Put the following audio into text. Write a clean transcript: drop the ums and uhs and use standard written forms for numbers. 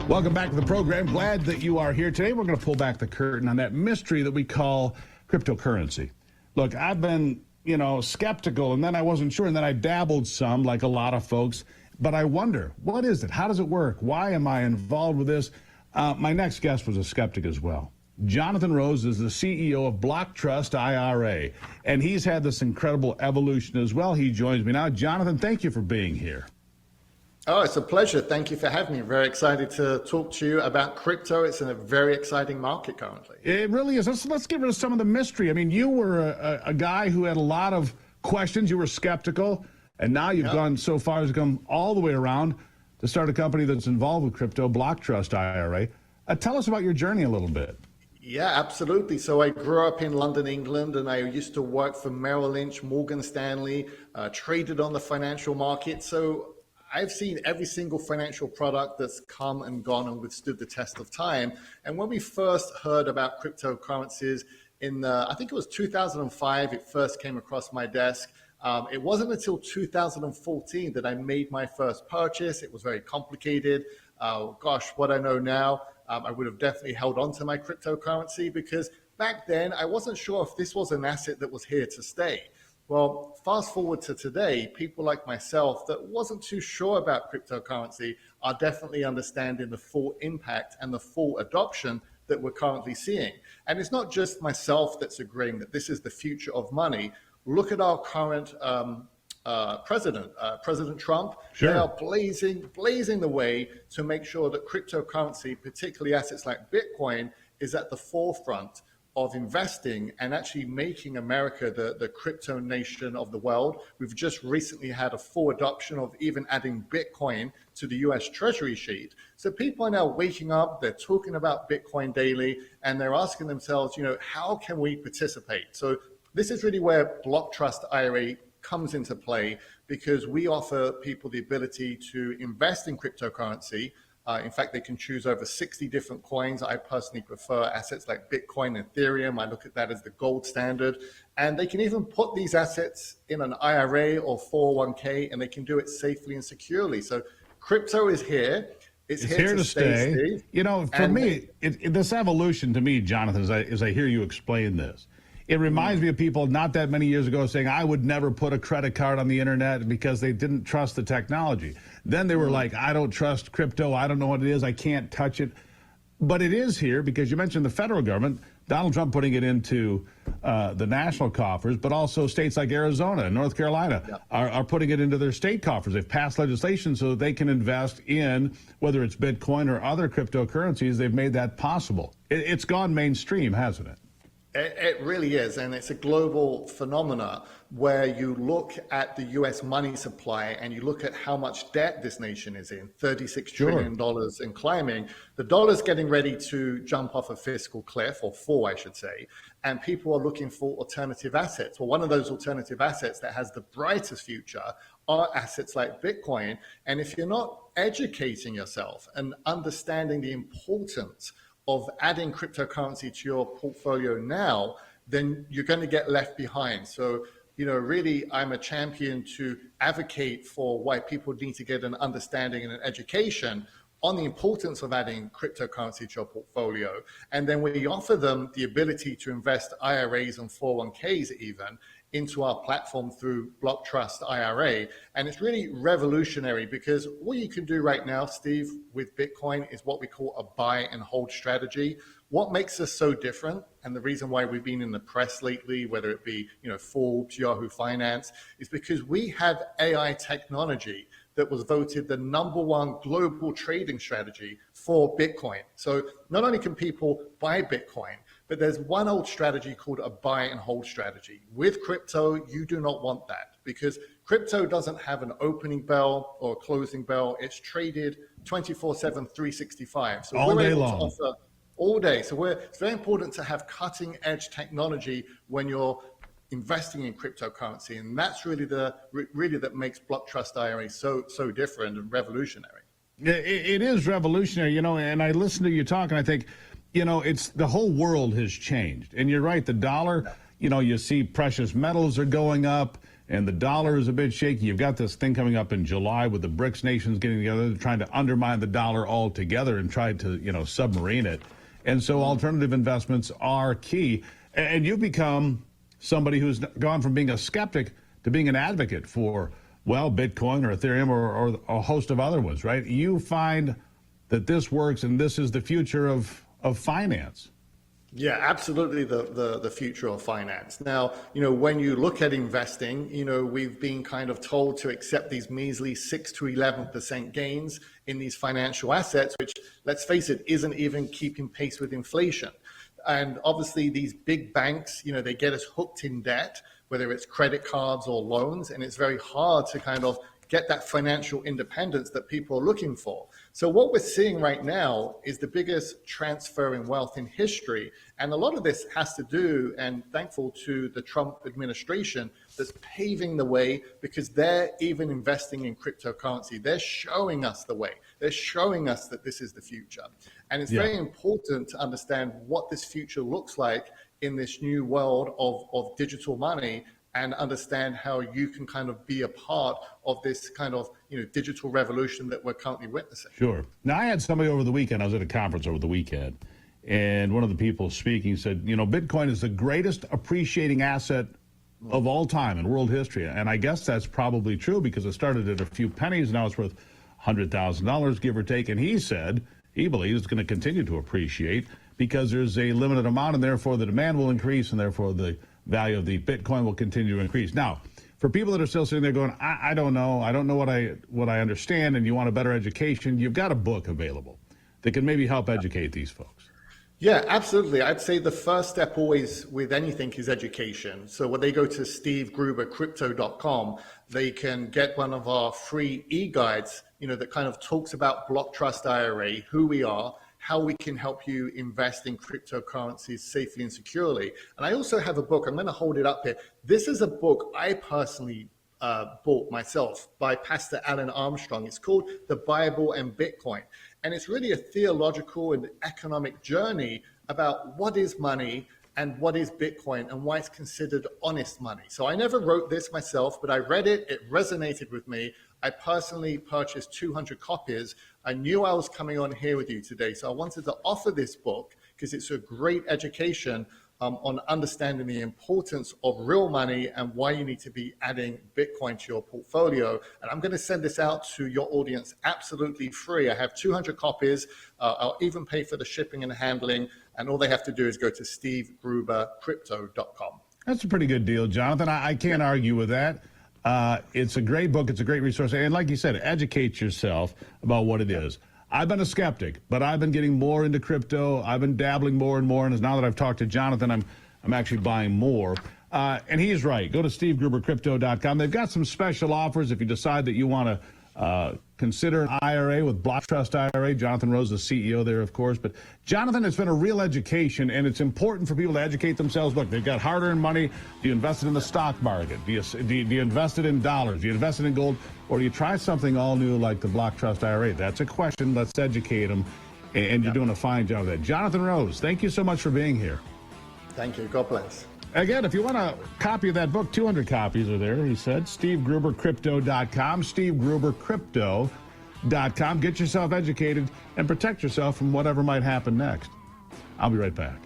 Welcome back to the program. Glad that you are here today. We're going to pull back the curtain on that mystery that we call cryptocurrency. Look, I've been, skeptical, and then I wasn't sure, and then I dabbled some, like a lot of folks. But I wonder, what is it? How does it work? Why am I involved with this? My next guest was a skeptic as well. Jonathan Rose is the CEO of BlockTrust IRA, and he's had this incredible evolution as well. He joins me now. Jonathan, thank you for being here. Oh, it's a pleasure. Thank you for having me. Very excited to talk to you about crypto. It's in a very exciting market currently. It really is. Let's get rid of some of the mystery. I mean, you were a guy who had a lot of questions. You were skeptical, and now you've gone so far as to come all the way around to start a company that's involved with crypto, BlockTrust IRA. Tell us about your journey a little bit. Yeah, absolutely. So I grew up in London, England, and I used to work for Merrill Lynch, Morgan Stanley, traded on the financial market. So I've seen every single financial product that's come and gone and withstood the test of time. And when we first heard about cryptocurrencies in, I think it was 2005, it first came across my desk. It wasn't until 2014 that I made my first purchase. It was very complicated. Gosh, what I know now, I would have definitely held on to my cryptocurrency because back then I wasn't sure if this was an asset that was here to stay. Well, fast forward to today, people like myself that wasn't too sure about cryptocurrency are definitely understanding the full impact and the full adoption that we're currently seeing. And it's not just myself that's agreeing that this is the future of money. Look at our current President Trump. Sure. They are blazing the way to make sure that cryptocurrency, particularly assets like Bitcoin, is at the forefront of investing and actually making America the crypto nation of the world. We've just recently had a full adoption of even adding Bitcoin to the US Treasury sheet. So people are now waking up, they're talking about Bitcoin daily, and they're asking themselves, how can we participate? So this is really where BlockTrust IRA comes into play because we offer people the ability to invest in cryptocurrency. In fact, they can choose over 60 different coins. I personally prefer assets like Bitcoin and Ethereum. I look at that as the gold standard. And they can even put these assets in an IRA or 401k, and they can do it safely and securely. So crypto is here. It's here to stay. Steve. For me, this evolution to me, Jonathan, as I hear you explain this, it reminds me of people not that many years ago saying, I would never put a credit card on the internet because they didn't trust the technology. Then they were like, I don't trust crypto. I don't know what it is. I can't touch it. But it is here because you mentioned the federal government, Donald Trump putting it into the national coffers, but also states like Arizona and North Carolina are putting it into their state coffers. They've passed legislation so that they can invest in, whether it's Bitcoin or other cryptocurrencies. They've made that possible. It's gone mainstream, hasn't it? It really is, and it's a global phenomena where you look at the U.S. money supply and you look at how much debt this nation is in, $36 trillion and climbing. The dollar's getting ready to jump off a fiscal cliff, or fall, I should say, and people are looking for alternative assets. Well, one of those alternative assets that has the brightest future are assets like Bitcoin, and if you're not educating yourself and understanding the importance of adding cryptocurrency to your portfolio now, then you're going to get left behind. So, really, I'm a champion to advocate for why people need to get an understanding and an education on the importance of adding cryptocurrency to your portfolio. And then we offer them the ability to invest IRAs and 401ks even into our platform through BlockTrust IRA. And it's really revolutionary because what you can do right now, Steve, with Bitcoin is what we call a buy and hold strategy. What makes us so different, and the reason why we've been in the press lately, whether it be Forbes, Yahoo Finance, is because we have AI technology that was voted the #1 global trading strategy for Bitcoin. So not only can people buy Bitcoin, but there's one old strategy called a buy and hold strategy. With crypto, you do not want that because crypto doesn't have an opening bell or a closing bell. It's traded 24/7, 365. So all we're day able long. to offer all day. So it's very important to have cutting edge technology when you're investing in cryptocurrency, and that's really that makes BlockTrust IRA so different and revolutionary. It is revolutionary, and I listen to you talk and I think, it's the whole world has changed. And you're right, the dollar, you see precious metals are going up. and the dollar is a bit shaky. You've got this thing coming up in July with the BRICS nations getting together, trying to undermine the dollar altogether and try to, submarine it. And so alternative investments are key. And you've become somebody who's gone from being a skeptic to being an advocate for, well, Bitcoin or Ethereum or a host of other ones, right? You find that this works and this is the future of finance. Yeah, absolutely the future of finance. Now, when you look at investing, we've been kind of told to accept these measly 6 to 11% gains in these financial assets, which, let's face it, isn't even keeping pace with inflation. And obviously these big banks, they get us hooked in debt, whether it's credit cards or loans, and it's very hard to kind of get that financial independence that people are looking for. So what we're seeing right now is the biggest transfer in wealth in history. And a lot of this has to do, and thankful to the Trump administration, that's paving the way because they're even investing in cryptocurrency. They're showing us the way. They're showing us that this is the future. And it's very important to understand what this future looks like in this new world of digital money, and understand how you can kind of be a part of this kind of digital revolution that we're currently witnessing. Sure. Now, I had somebody over the weekend. I was at a conference over the weekend, and one of the people speaking said, Bitcoin is the greatest appreciating asset of all time in world history. And I guess that's probably true because it started at a few pennies. Now it's worth $100,000, give or take. And he said he believes it's going to continue to appreciate because there's a limited amount, and therefore the demand will increase, and therefore the value of the Bitcoin will continue to increase. Now, for people that are still sitting there going, I don't know what I understand, and you want a better education, you've got a book available that can maybe help educate these folks. Yeah, absolutely. I'd say the first step always with anything is education. So when they go to stevegrubercrypto.com, they can get one of our free e-guides, that kind of talks about BlockTrust IRA, who we are, how we can help you invest in cryptocurrencies safely and securely. And I also have a book. I'm going to hold it up here. This is a book I personally bought myself by Pastor Alan Armstrong. It's called The Bible and Bitcoin. And it's really a theological and economic journey about what is money and what is Bitcoin and why it's considered honest money. So I never wrote this myself, but I read it. It resonated with me. I personally purchased 200 copies. I knew I was coming on here with you today, so I wanted to offer this book because it's a great education on understanding the importance of real money and why you need to be adding Bitcoin to your portfolio. And I'm going to send this out to your audience absolutely free. I have 200 copies. I'll even pay for the shipping and handling. And all they have to do is go to stevegrubercrypto.com. That's a pretty good deal, Jonathan. I can't argue with that. It's a great book. It's a great resource. And like you said, educate yourself about what it is. I've been a skeptic, but I've been getting more into crypto. I've been dabbling more and more. And now that I've talked to Jonathan, I'm actually buying more. And he's right. Go to stevegrubercrypto.com. They've got some special offers if you decide that you want to consider an IRA with BlockTrust IRA. Jonathan Rose, the CEO there, of course. But Jonathan, it's been a real education, and it's important for people to educate themselves. Look, they've got hard-earned money. Do you invest it in the stock market? Do you invest it in dollars? Do you invest it in gold? Or do you try something all new like the BlockTrust IRA? That's a question. Let's educate them. And you're doing a fine job of that. Jonathan Rose, thank you so much for being here. Thank you. God bless. Again, if you want a copy of that book, 200 copies are there, he said. SteveGruberCrypto.com, SteveGruberCrypto.com. Get yourself educated and protect yourself from whatever might happen next. I'll be right back.